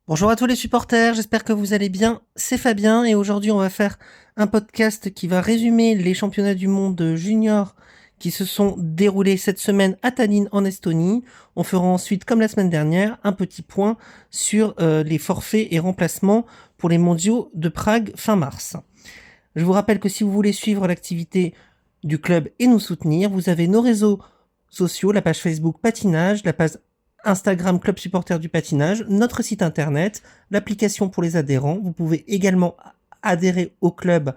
Bonjour à tous les supporters, j'espère que vous allez bien. C'est Fabien et aujourd'hui on va faire un podcast qui va résumer les championnats du monde junior qui se sont déroulés cette semaine à Tallinn en Estonie. On fera ensuite, comme la semaine dernière, un petit point sur les forfaits et remplacements pour les mondiaux de Prague fin mars. Je vous rappelle que si vous voulez suivre l'activité du club et nous soutenir, vous avez nos réseaux sociaux, la page Facebook Patinage, la page Instagram Club Supporter du Patinage, notre site internet, l'application pour les adhérents. Vous pouvez également adhérer au club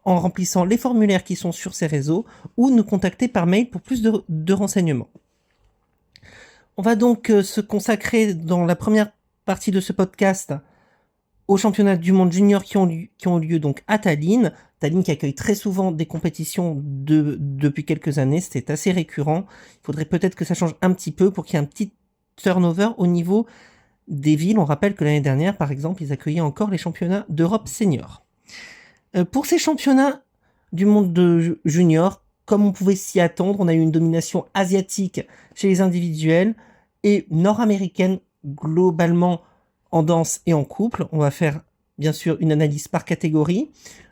en remplissant les formulaires qui sont sur ces réseaux ou nous contacter par mail pour plus de renseignements. On va donc se consacrer dans la première partie de ce podcast aux championnats du monde junior qui ont lieu donc à Tallinn. Tallinn qui accueille très souvent des compétitions depuis quelques années, c'était assez récurrent. Il faudrait peut-être que ça change un petit peu pour qu'il y ait un petit turnover au niveau des villes. On rappelle que l'année dernière, par exemple, ils accueillaient encore les championnats d'Europe senior. Pour ces championnats du monde de junior, comme on pouvait s'y attendre, on a eu une domination asiatique chez les individuels et nord-américaine globalement en danse et en couple. On va faire bien sûr une analyse par catégorie,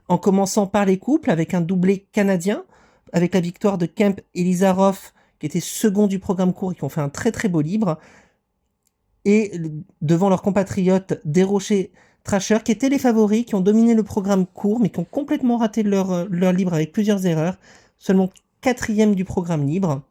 en commençant par les couples avec un doublé canadien, avec la victoire de Kemp et Lizarov, qui étaient second du programme court et qui ont fait un très très beau libre, et devant leurs compatriotes Desrochers, Trasher, qui étaient les favoris, qui ont dominé le programme court, mais qui ont complètement raté leur libre avec plusieurs erreurs, seulement 4e du programme libre,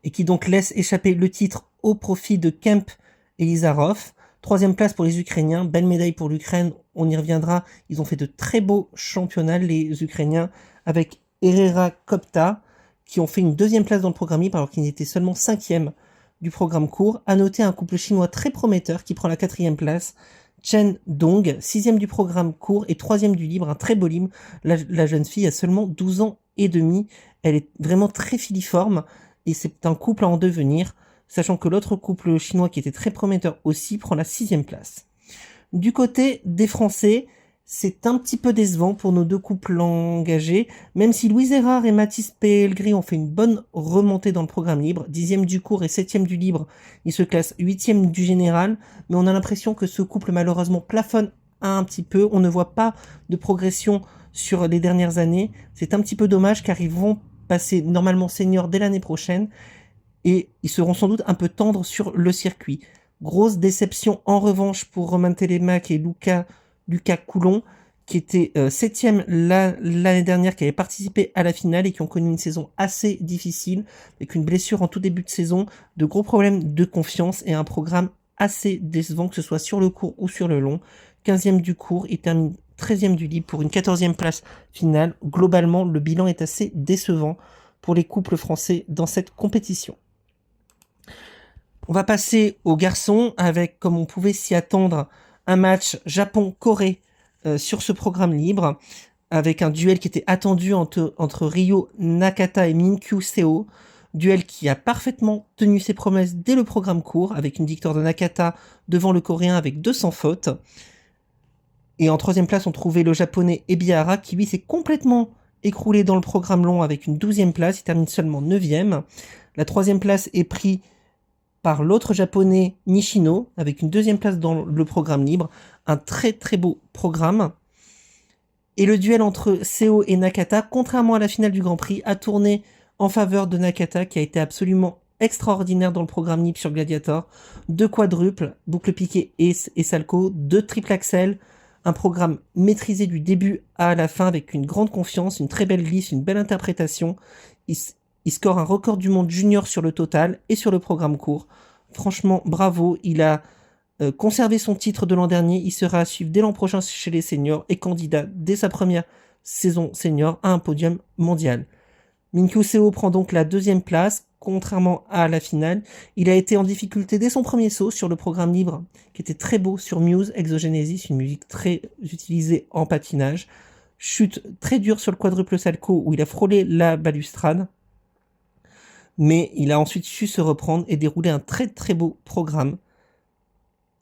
et qui donc laisse échapper le titre au profit de Kemp et Lizarov. 3e place pour les Ukrainiens, belle médaille pour l'Ukraine, on y reviendra. Ils ont fait de très beaux championnats, les Ukrainiens, avec Herrera Kopta, qui ont fait une 2e place dans le programme libre, alors qu'ils étaient seulement 5e du programme court. À noter un couple chinois très prometteur qui prend la 4e place, Chen Dong, 6e du programme court et 3e du libre, un très beau libre. La jeune fille a seulement 12 ans et demi, elle est vraiment très filiforme, et c'est un couple à en devenir, sachant que l'autre couple chinois qui était très prometteur aussi prend la 6e place. Du côté des Français, c'est un petit peu décevant pour nos deux couples engagés, même si Louise Erard et Mathis Pellegrini ont fait une bonne remontée dans le programme libre, 10e du court et 7e du libre, ils se classent 8e du général, mais on a l'impression que ce couple malheureusement plafonne un petit peu, on ne voit pas de progression sur les dernières années, c'est un petit peu dommage car ils vont passer normalement seniors dès l'année prochaine, et ils seront sans doute un peu tendres sur le circuit. Grosse déception en revanche pour Romain Télémac et Lucas Coulon, qui étaient 7e l'année dernière, qui avaient participé à la finale et qui ont connu une saison assez difficile, avec une blessure en tout début de saison, de gros problèmes de confiance et un programme assez décevant, que ce soit sur le court ou sur le long. 15e du court, il termine 13e du libre pour une 14e place finale. Globalement, le bilan est assez décevant pour les couples français dans cette compétition. On va passer aux garçons avec, comme on pouvait s'y attendre, un match Japon-Corée sur ce programme libre, avec un duel qui était attendu entre Ryo Nakata et Minkyu Seo, duel qui a parfaitement tenu ses promesses dès le programme court, avec une victoire de Nakata devant le coréen avec 200 fautes. Et en 3e place, on trouvait le japonais Ebihara, qui lui s'est complètement écroulé dans le programme long avec une 12e place, il termine seulement 9e. La 3e place est prise par l'autre japonais Nishino, avec une 2e place dans le programme libre, un très très beau programme. Et le duel entre Seo et Nakata, contrairement à la finale du Grand Prix, a tourné en faveur de Nakata, qui a été absolument extraordinaire dans le programme libre sur Gladiator. 2 quadruples, boucle piqué et salco, 2 triple axel, un programme maîtrisé du début à la fin avec une grande confiance, une très belle glisse, une belle interprétation. Il score un record du monde junior sur le total et sur le programme court. Franchement, bravo, il a conservé son titre de l'an dernier, il sera à suivre dès l'an prochain chez les seniors et candidat dès sa première saison senior à un podium mondial. Minkyu Seo prend donc la 2e place, contrairement à la finale. Il a été en difficulté dès son premier saut sur le programme libre, qui était très beau sur Muse Exogenesis, une musique très utilisée en patinage. Chute très dure sur le quadruple salco où il a frôlé la balustrade. Mais il a ensuite su se reprendre et dérouler un très très beau programme.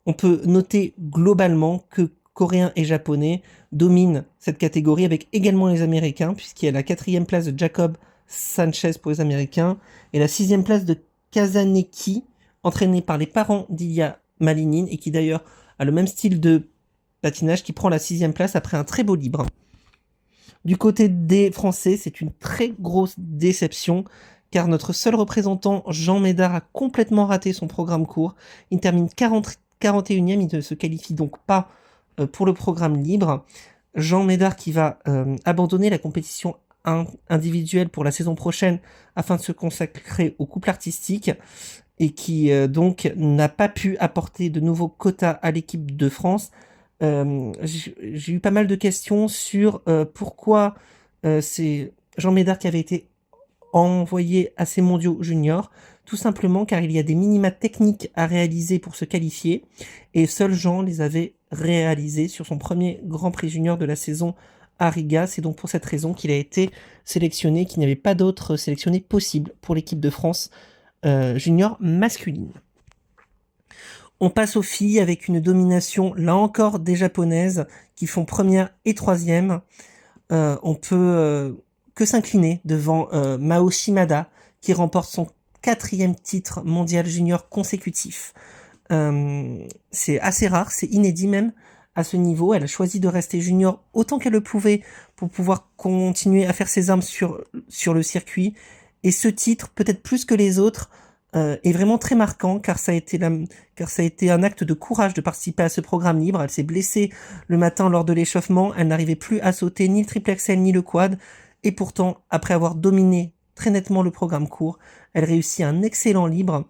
On peut noter globalement que Coréens et Japonais dominent cette catégorie avec également les Américains, puisqu'il y a la 4e place de Jacob Sanchez pour les Américains et la 6e place de Kazaneki, entraîné par les parents d'Ilya Malinine et qui d'ailleurs a le même style de patinage, qui prend la 6e place après un très beau libre. Du côté des Français, c'est une très grosse déception car notre seul représentant, Jean Médard, a complètement raté son programme court. Il termine 41e, il ne se qualifie donc pas pour le programme libre. Jean Médard qui va abandonner la compétition individuelle pour la saison prochaine afin de se consacrer au couple artistique et qui donc n'a pas pu apporter de nouveaux quotas à l'équipe de France. J'ai eu pas mal de questions sur pourquoi c'est Jean Médard qui avait été envoyé à ces mondiaux juniors, tout simplement car il y a des minima techniques à réaliser pour se qualifier, et seul Jean les avait réalisés sur son premier Grand Prix junior de la saison à Riga. C'est donc pour cette raison qu'il a été sélectionné, qu'il n'y avait pas d'autres sélectionnés possibles pour l'équipe de France junior masculine. On passe aux filles avec une domination, là encore, des japonaises qui font première et troisième. On peut que s'incliner devant Mao Shimada qui remporte son 4e titre mondial junior consécutif. C'est assez rare, c'est inédit même à ce niveau. Elle a choisi de rester junior autant qu'elle le pouvait pour pouvoir continuer à faire ses armes sur le circuit. Et ce titre, peut-être plus que les autres, est vraiment très marquant car ça a été un acte de courage de participer à ce programme libre. Elle s'est blessée le matin lors de l'échauffement, elle n'arrivait plus à sauter ni le triple axel ni le quad, et pourtant, après avoir dominé très nettement le programme court, elle réussit un excellent libre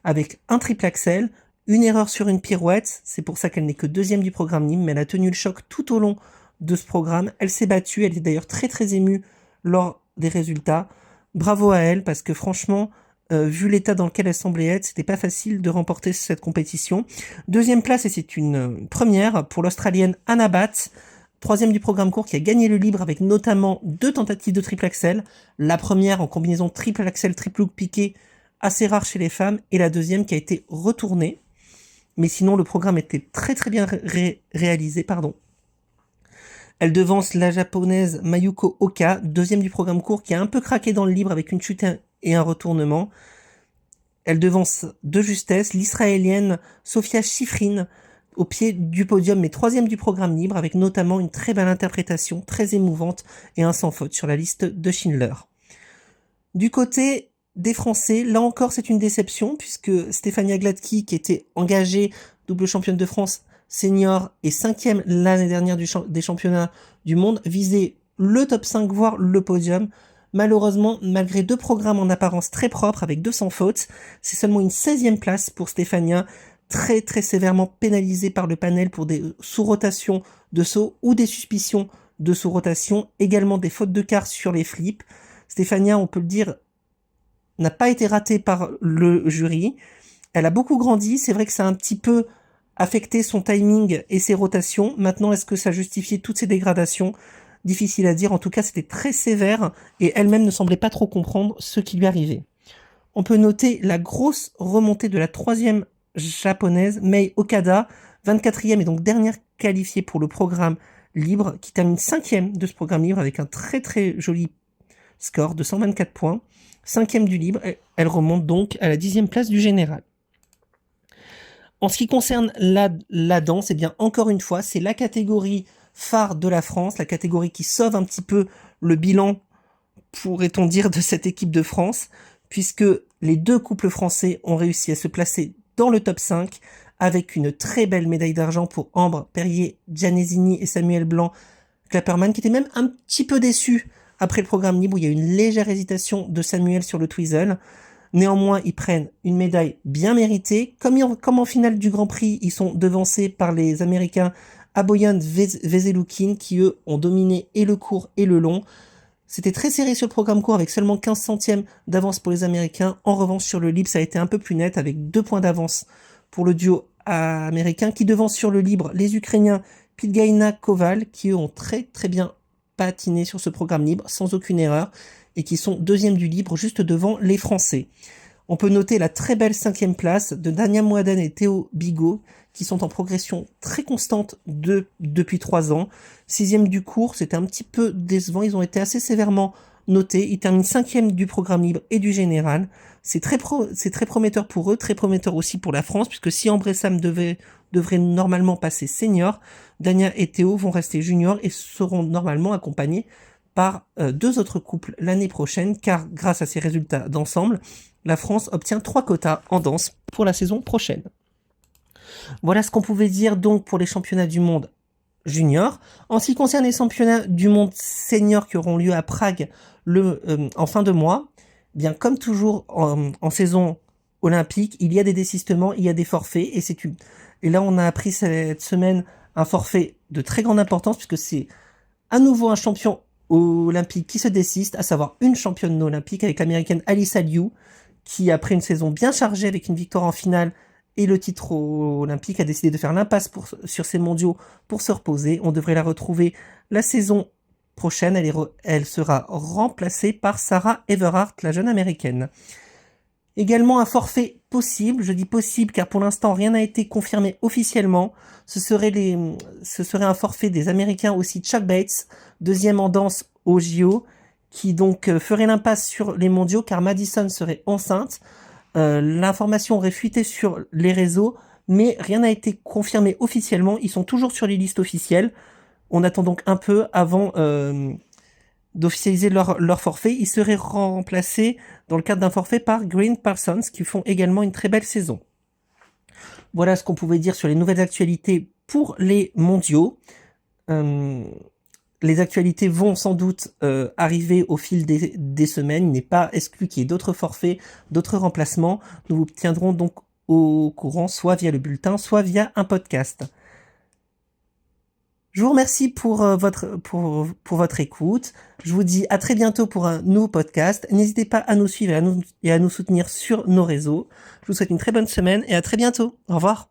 avec un triple axel, une erreur sur une pirouette, c'est pour ça qu'elle n'est que 2e du programme libre, mais elle a tenu le choc tout au long de ce programme. Elle s'est battue, elle est d'ailleurs très très émue lors des résultats. Bravo à elle, parce que franchement, vu l'état dans lequel elle semblait être, c'était pas facile de remporter cette compétition. 2e place, et c'est une première pour l'Australienne Anna Batts, 3e du programme court, qui a gagné le libre avec notamment 2 tentatives de triple axel. La première en combinaison triple axel, triple hook piqué, assez rare chez les femmes, et la deuxième qui a été retournée. Mais sinon, le programme était très très bien réalisé, Elle devance la japonaise Mayuko Oka, 2e du programme court, qui a un peu craqué dans le libre avec une chute et un retournement. Elle devance de justesse l'israélienne Sofia Shifrin au pied du podium, mais 3e du programme libre, avec notamment une très belle interprétation, très émouvante et un sans faute sur la liste de Schindler. Du côté des Français, là encore c'est une déception, puisque Stefania Gladki, qui était engagée, double championne de France senior et 5e l'année dernière des championnats du monde, visait le top 5, voire le podium. Malheureusement, malgré 2 programmes en apparence très propres avec 200 fautes, c'est seulement une 16e place pour Stefania, très très sévèrement pénalisée par le panel pour des sous-rotations de saut ou des suspicions de sous-rotation, également des fautes de quart sur les flips. Stefania, on peut le dire, n'a pas été ratée par le jury. Elle a beaucoup grandi, c'est vrai que ça a un petit peu affecté son timing et ses rotations. Maintenant, est-ce que ça justifiait toutes ces dégradations ? Difficile à dire, en tout cas c'était très sévère et elle-même ne semblait pas trop comprendre ce qui lui arrivait. On peut noter la grosse remontée de la 3e japonaise, Mei Okada, 24e et donc dernière qualifiée pour le programme libre, qui termine 5e de ce programme libre avec un très très joli score de 124 points. 5e du libre, elle remonte donc à la 10e place du général. En ce qui concerne la danse, eh bien encore une fois, c'est la catégorie phare de la France, la catégorie qui sauve un petit peu le bilan, pourrait-on dire, de cette équipe de France, puisque les 2 couples français ont réussi à se placer dans le top 5, avec une très belle médaille d'argent pour Ambre Perrier-Gianesini et Samuel Blanc-Clapperman, qui était même un petit peu déçu après le programme libre, où il y a eu une légère hésitation de Samuel sur le twizzle. Néanmoins, ils prennent une médaille bien méritée. Comme en finale du Grand Prix, ils sont devancés par les Américains Aboyan Vezelukin, qui eux ont dominé et le court et le long. C'était très serré sur le programme court avec seulement 15 centièmes d'avance pour les Américains. En revanche, sur le libre, ça a été un peu plus net avec 2 points d'avance pour le duo américain, qui devance sur le libre les Ukrainiens Pilgaina Koval, qui eux ont très très bien patiné sur ce programme libre sans aucune erreur et qui sont 2e du libre juste devant les Français. On peut noter la très belle 5e place de Dania Mouaden et Théo Bigot, qui sont en progression très constante depuis 3 ans. 6e du cours, c'était un petit peu décevant, ils ont été assez sévèrement noté. Ils terminent 5e du programme libre et du général. C'est très prometteur pour eux, très prometteur aussi pour la France, puisque si Ambre Sam devrait normalement passer senior, Dania et Théo vont rester juniors et seront normalement accompagnés par 2 autres couples l'année prochaine, car grâce à ces résultats d'ensemble, la France obtient 3 quotas en danse pour la saison prochaine. Voilà ce qu'on pouvait dire donc pour les championnats du monde junior. En ce qui concerne les championnats du monde senior qui auront lieu à Prague en fin de mois, bien comme toujours en saison olympique, il y a des désistements, il y a des forfaits, et là on a appris cette semaine un forfait de très grande importance, puisque c'est à nouveau un champion olympique qui se désiste, à savoir une championne olympique avec l'américaine Alyssa Liu, qui après une saison bien chargée avec une victoire en finale et le titre olympique, a décidé de faire l'impasse sur ces mondiaux pour se reposer. On devrait la retrouver la saison prochaine. Elle sera remplacée par Sarah Everhart, la jeune américaine. Également un forfait possible, je dis possible car pour l'instant rien n'a été confirmé officiellement. Ce serait un forfait des Américains aussi, Chuck Bates, 2e en danse au JO, qui donc ferait l'impasse sur les mondiaux car Madison serait enceinte. L'information aurait fuité sur les réseaux, mais rien n'a été confirmé officiellement. Ils sont toujours sur les listes officielles. On attend donc un peu avant d'officialiser leur forfait. Ils seraient remplacés dans le cadre d'un forfait par Green Parsons, qui font également une très belle saison. Voilà ce qu'on pouvait dire sur les nouvelles actualités pour les mondiaux. Les actualités vont sans doute arriver au fil des semaines. Il n'est pas exclu qu'il y ait d'autres forfaits, d'autres remplacements. Nous vous tiendrons donc au courant, soit via le bulletin, soit via un podcast. Je vous remercie pour votre écoute. Je vous dis à très bientôt pour un nouveau podcast. N'hésitez pas à nous suivre et à nous soutenir sur nos réseaux. Je vous souhaite une très bonne semaine et à très bientôt. Au revoir.